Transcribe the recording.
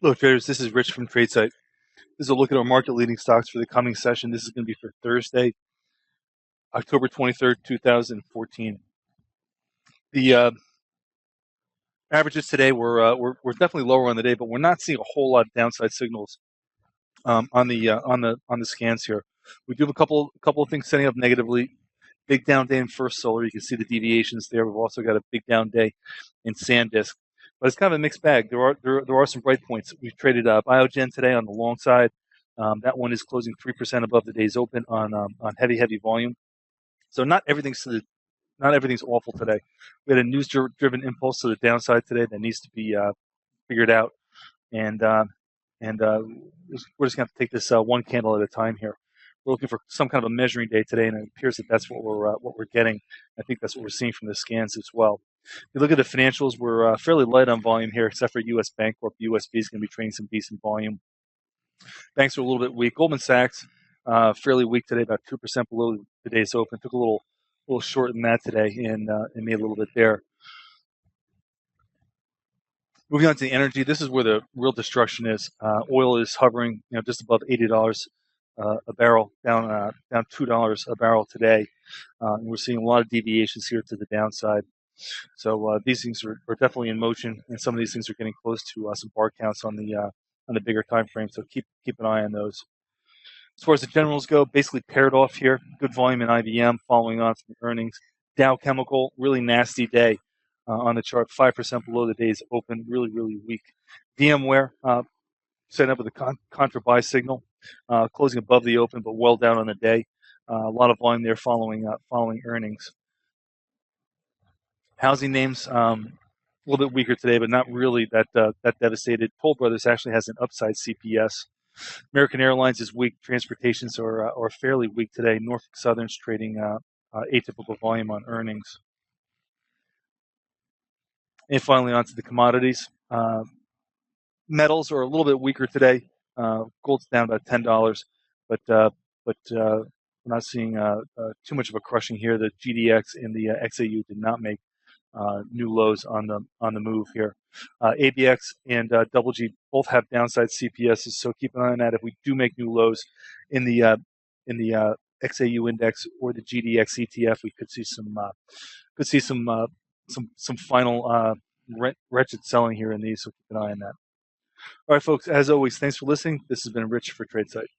Hello traders, this is Rich from tradesight. This is a look at our market leading stocks for the coming session. This is going to be for Thursday, October 23rd, 2014. The averages today we're definitely lower on the day, but we're not seeing a whole lot of downside signals on the scans here. We do have a couple of things setting up negatively. Big down day in First Solar. You can see the deviations there. We've also got a big down day in SanDisk. But it's kind of a mixed bag. There are some bright points. We've traded Biogen today on the long side. That one is closing 3% above the day's open on heavy volume. So not everything's awful today. We had a news-driven impulse to the downside today that needs to be figured out, and we're just going to take this one candle at a time here. We're looking for some kind of a measuring day today, and it appears that that's what we're getting. I think that's what we're seeing from the scans as well. If you look at the financials, we're fairly light on volume here, except for U.S. Bancorp. USB is going to be trading some decent volume. Banks are a little bit weak. Goldman Sachs, fairly weak today, about 2% below today's open. Took a little short in that today, and made a little bit there. Moving on to the energy, this is where the real destruction is. Oil is hovering, just above $80 a barrel, down $2 a barrel today. And we're seeing a lot of deviations here to the downside. So these things are definitely in motion, and some of these things are getting close to some bar counts on the bigger time frame. So keep an eye on those. As far as the generals go, basically paired off here. Good volume in IBM, following on from the earnings. Dow Chemical, really nasty day on the chart, 5% below the day's open, really weak. VMware setting up with a contra buy signal, closing above the open but well down on the day. A lot of volume there following earnings. Housing names, a little bit weaker today, but not really that devastated. Toll Brothers actually has an upside CPS. American Airlines is weak. Transportations are fairly weak today. Norfolk Southern's trading atypical volume on earnings. And finally, on to the commodities. Metals are a little bit weaker today. Gold's down about $10, but we're not seeing too much of a crushing here. The GDX and the XAU did not make new lows on the move here. ABX and Double G both have downside CPSs, so keep an eye on that. If we do make new lows in the XAU index or the GDX ETF, we could see some final wretched selling here in these. So keep an eye on that. All right, folks. As always, thanks for listening. This has been Rich for tradesight.